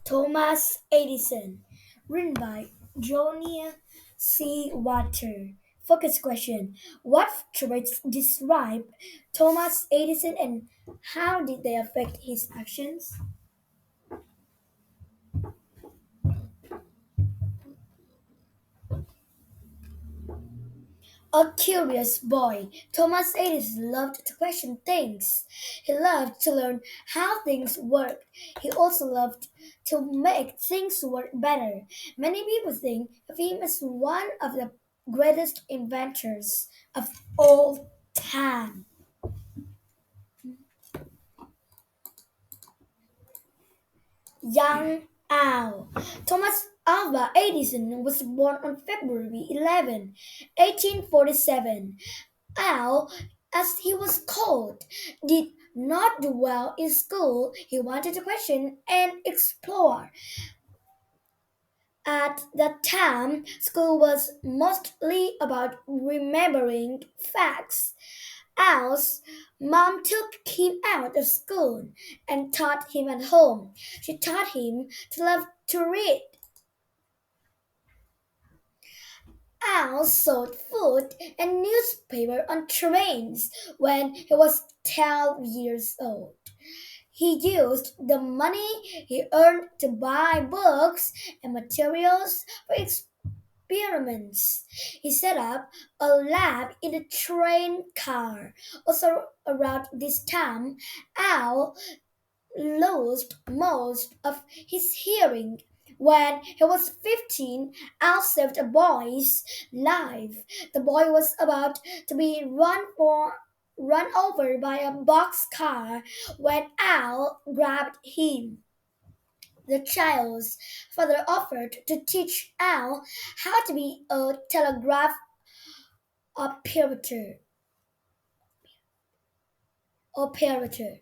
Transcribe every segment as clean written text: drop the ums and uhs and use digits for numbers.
Thomas Edison, written by Johnny C. Water. Focus question: what traits describe Thomas Edison and how did they affect his actions? A curious boy, Thomas Edison loved to question things. He loved to learn how things worked. He also loved to make things work better. Many people think of him as one of the greatest inventors of all time. Young Al. Thomas Alva Edison was born on February 11, 1847. Al, as he was called, did not do well in school. He wanted to question and explore. At that time, school was mostly about remembering facts. Al's mom took him out of school and taught him at home. She taught him to love to read. Al sold food and newspaper on trains when he was 12 years old. He used the money he earned to buy books and materials for experiments. He set up a lab in a train car. Also, around this time, Al lost most of his hearing. When he was 15, Al saved a boy's life. The boy was about to be run over by a boxcar when Al grabbed him. The child's father offered to teach Al how to be a telegraph operator. operator.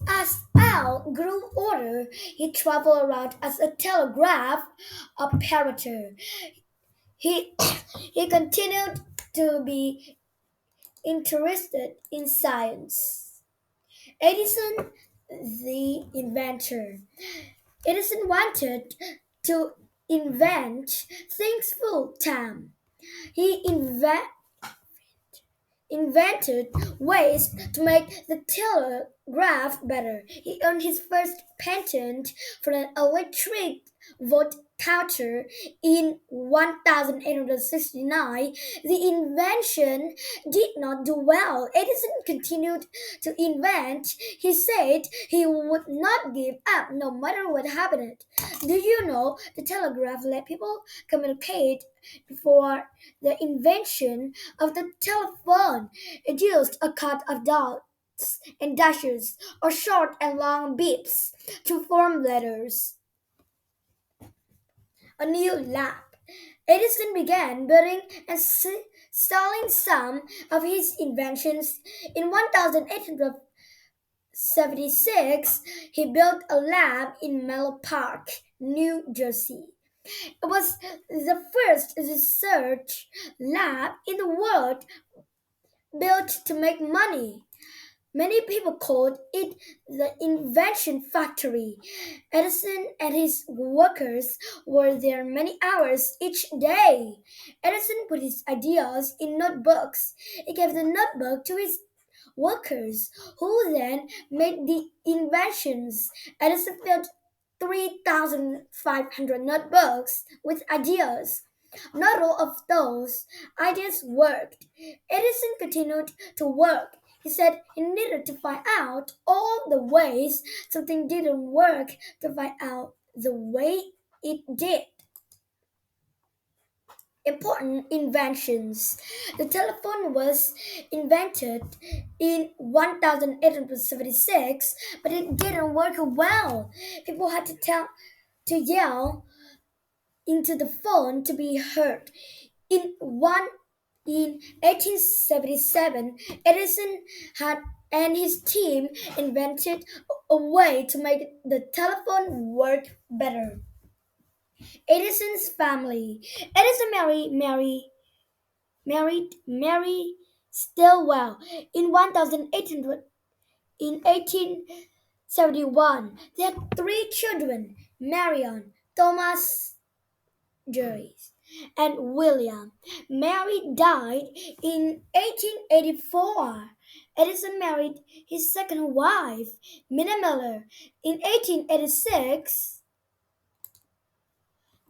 As Al grew older, he traveled around as a telegraph operator. He, he continued to be interested in science. Edison, the inventor. Edison wanted to invent things full time. He invented ways to make the telegraph better. He earned his first patent for an electric vote counter in 1869. The invention did not do well. Edison continued to invent. He said he would not give up no matter what happened. Do you know the telegraph let people communicate before the invention of the telephone? It used a cut of dots and dashes or short and long beeps to form letters. A new lamp. Edison began building and selling some of his inventions. In 1876, he built a lab in Menlo Park, New Jersey. It was the first research lab in the world built to make money. Many people called it the invention factory. Edison and his workers were there many hours each day. Edison put his ideas in notebooks. He gave the notebook to his workers, who then made the inventions. Edison filled 3,500 notebooks with ideas. Not all of those ideas worked. Edison continued to work. He said he needed to find out all the ways something didn't work to find out the way it did. Important inventions. The telephone was invented in 1876, but it didn't work well. People had to yell into the phone to be heard. In 1877, Edison had and his team invented a way to make the telephone work better. Edison's family. Edison married Mary Stilwell in 1800 in 18 1871. They had three children: Marion, Thomas, Jerry's, and William. Mary died in 1884. Edison married his second wife, Minna Miller, in 1886.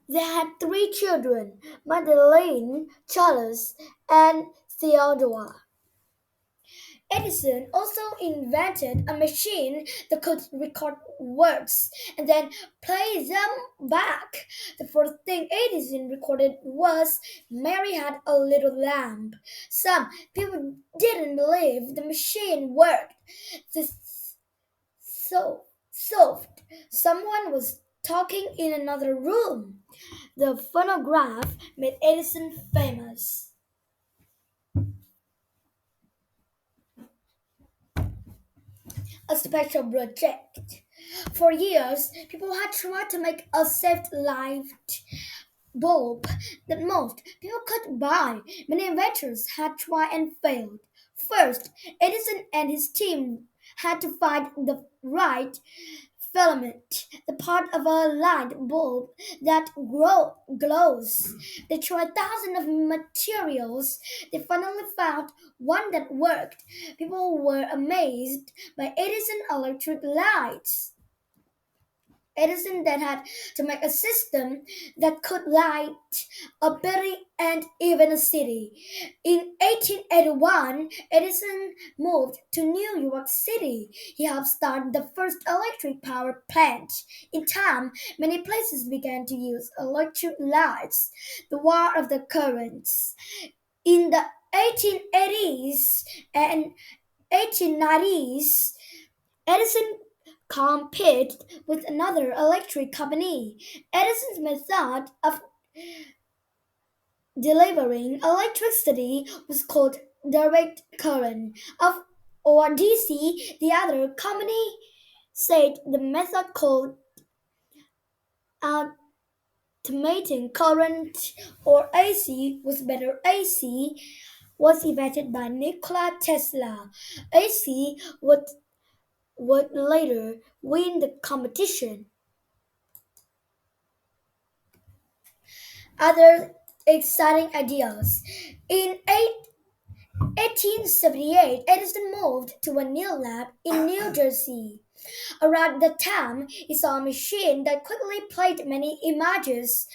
They had three children: Madeleine, Charles, and Theodora. Edison also invented a machine that could record words and then play them back. The first thing Edison recorded was Mary had a little lamb. Some people didn't believe the machine worked. This solved. Someone was talking in another room. The phonograph made Edison famous. A special project. For years, people had tried to make a safe light bulb that most people could buy. Many inventors had tried and failed. First, Edison and his team had to find the right filament, the part of a light bulb that glows. They tried thousands of materials. They finally found one that worked. People were amazed by Edison electric lights. Edison then had to make a system that could light a building and even a city. In 1881, Edison moved to New York City. He helped start the first electric power plant. In time, many places began to use electric lights, the war of the currents. In the 1880s and 1890s, Edison competed with another electric company. Edison's method of delivering electricity was called direct current of or DC. The other company said the method called alternating current or AC was better. AC was invented by Nikola Tesla. AC would later win the competition. Other exciting ideas. In 1878, Edison moved to a new lab in New Jersey. Around the time, he saw a machine that quickly played many images,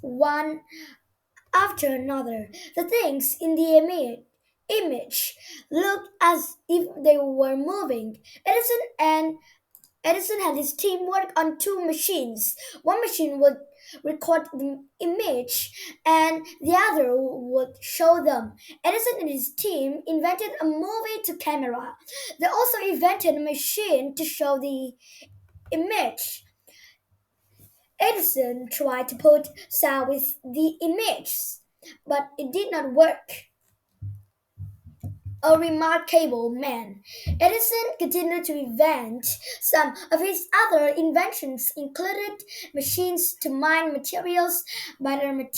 one after another. The things in the image looked as if they were moving. Edison had his team work on two machines. One machine would record the image and the other would show them. Edison and his team invented a movie to camera. They also invented a machine to show the image. Edison tried to put sound with the image, but it did not work. A remarkable man. Edison continued to invent. Some of his other inventions included machines to mine materials, battery,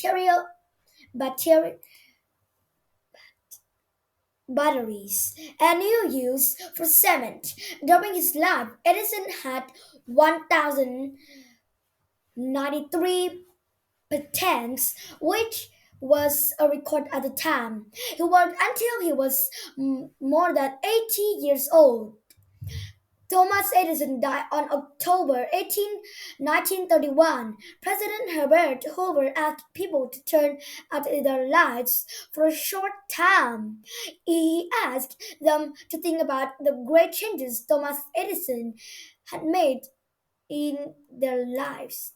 batteries, and new use for cement. During his life, Edison had 1,093 patents, which was a record at the time. He worked until he was more than 80 years old. Thomas Edison died on October 18, 1931. President Herbert Hoover asked people to turn out their lights for a short time. He asked them to think about the great changes Thomas Edison had made in their lives.